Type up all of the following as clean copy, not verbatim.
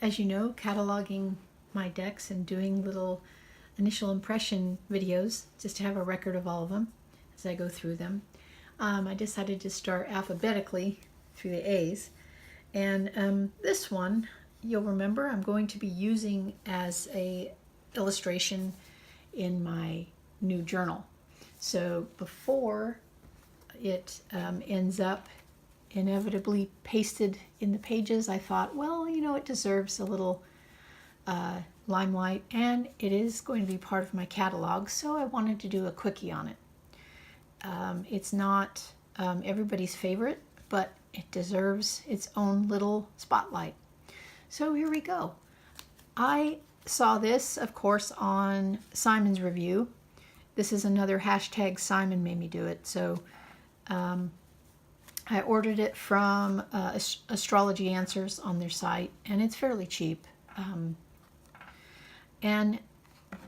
as you know, cataloging my decks and doing little initial impression videos just to have a record of all of them as I go through them. I decided to start alphabetically through the A's, and this one, you'll remember, I'm going to be using as a illustration in my new journal. So before it ends up inevitably pasted in the pages, I thought, well, you know, it deserves a little limelight, and it is going to be part of my catalog, so I wanted to do a quickie on it. It's not everybody's favorite, but it deserves its own little spotlight. So here we go. I saw this, of course, on Simon's review. This is another hashtag Simon made me do it. So I ordered it from Astrology Answers on their site, and it's fairly cheap. And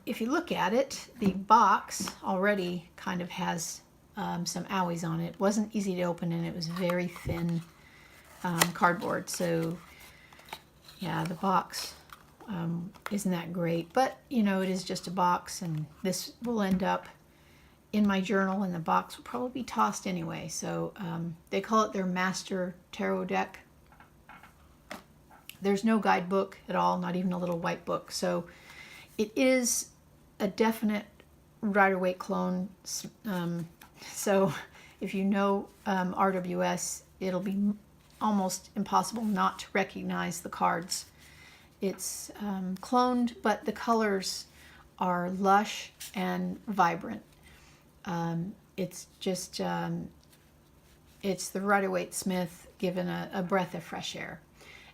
if you look at it, the box already kind of has some owies on it. It wasn't easy to open, and it was very thin cardboard. So yeah, the box isn't that great, but you know, it is just a box, and this will end up in my journal, and the box will probably be tossed anyway. So they call it their Master Tarot deck. There's no guidebook at all, not even a little white book. So it is a definite Rider-Waite clone. So if you know RWS, it'll be almost impossible not to recognize the cards. It's cloned, but the colors are lush and vibrant. It's just, it's the Rider-Waite Smith given a breath of fresh air.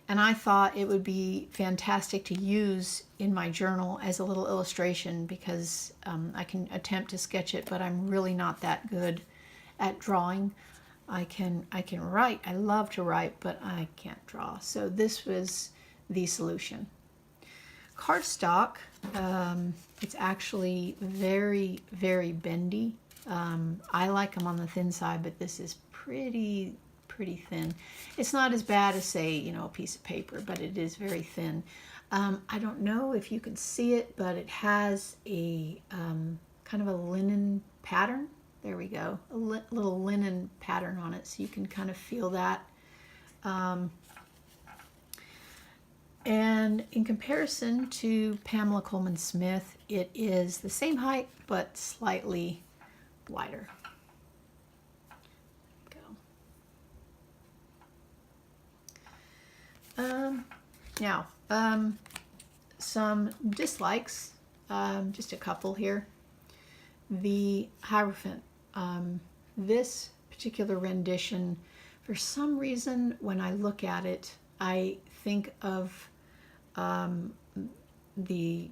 And I thought it would be fantastic to use in my journal as a little illustration, because I can attempt to sketch it, but I'm really not that good at drawing. I can write. I love to write, but I can't draw. So this was the solution. Cardstock, it's actually very, very bendy. I like them on the thin side, but this is pretty thin. It's not as bad as, say, you know, a piece of paper, but it is very thin. I don't know if you can see it, but it has a kind of a linen pattern. There we go, a little linen pattern on it, so you can kind of feel that. And in comparison to Pamela Coleman Smith, it is the same height, but slightly wider. Now, some dislikes, just a couple here. The Hierophant. This particular rendition, for some reason, when I look at it, I think of the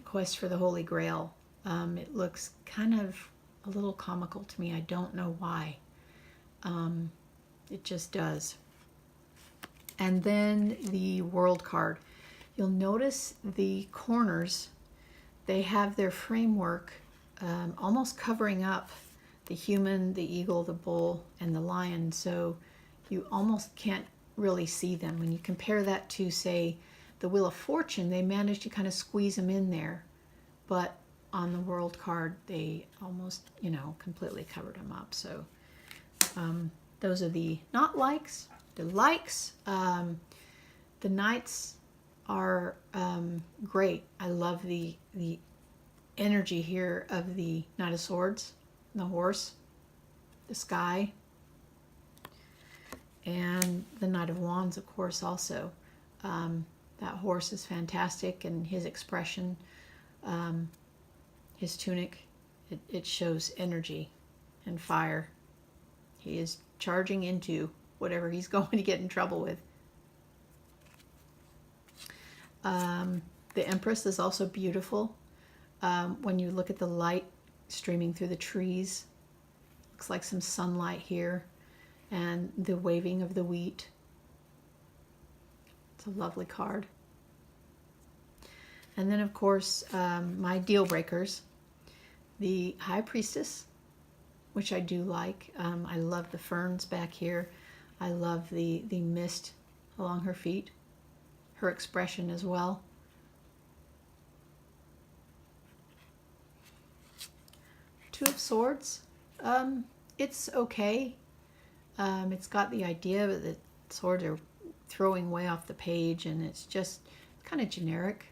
Quest for the Holy Grail. It looks kind of a little comical to me. I don't know why. It just does. And then the World card. You'll notice the corners, they have their framework almost covering up the human, the eagle, the bull, and the lion. So you almost can't really see them. When you compare that to, say, the Wheel of Fortune, they managed to kind of squeeze them in there. But on the World card, they almost, you know, completely covered them up. So those are the not likes. The likes, the knights are great. I love the energy here of the Knight of Swords, the horse, the sky, and the Knight of Wands, of course, also. That horse is fantastic, and his expression, his tunic, it shows energy and fire. He is charging into whatever he's going to get in trouble with. The Empress is also beautiful. When you look at the light streaming through the trees, looks like some sunlight here, and the waving of the wheat. It's a lovely card. And then, of course, my deal breakers. The High Priestess, which I do like. I love the ferns back here. I love the mist along her feet. her expression as well. Two of Swords. It's okay. It's got the idea that the swords are throwing way off the page, and it's just kind of generic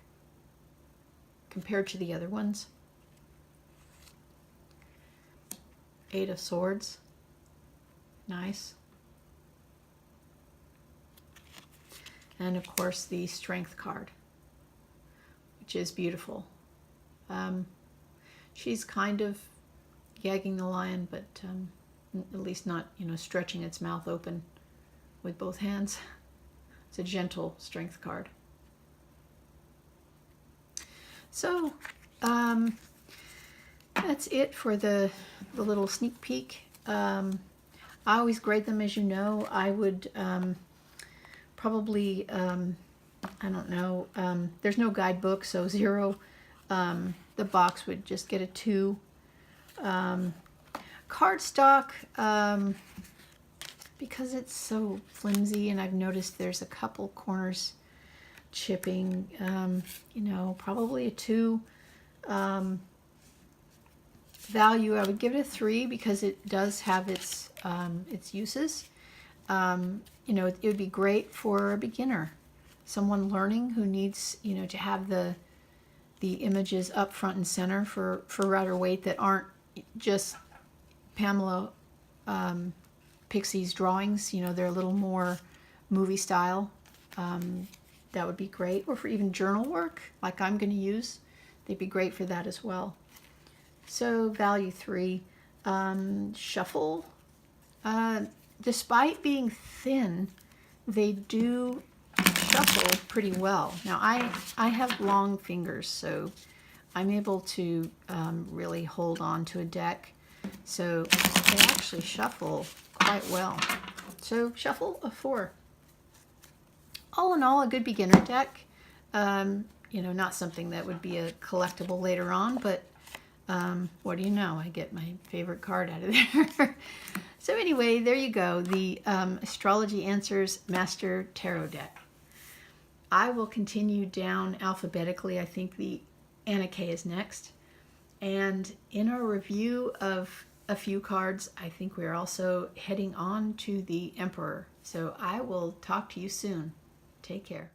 compared to the other ones. Eight of Swords. Nice. And of course the Strength card, which is beautiful. She's kind of gagging the lion, but at least not, stretching its mouth open with both hands. It's a gentle Strength card. So that's it for the little sneak peek. I always grade them, as you know. I would probably, I don't know, there's no guidebook, so 0. The box would just get a 2. Cardstock, because it's so flimsy, and I've noticed there's a couple corners chipping, probably a 2. Value, I would give it a 3 because it does have its uses. It would be great for a beginner, someone learning who needs, to have the images up front and center for Rider-Waite that aren't just Pamela Pixie's drawings. They're a little more movie style. That would be great. Or for even journal work, like I'm going to use. They'd be great for that as well. So value 3. Shuffle. Despite being thin, they do shuffle pretty well. Now I have long fingers, so I'm able to really hold on to a deck. So they actually shuffle quite well. So shuffle a 4. All in all, a good beginner deck. Not something that would be a collectible later on, but what do you know? I get my favorite card out of there. So anyway, there you go. The Astrology Answers Master Tarot deck. I will continue down alphabetically. I think the Anna K is next. And in our review of a few cards, I think we're also heading on to the Emperor. So I will talk to you soon. Take care.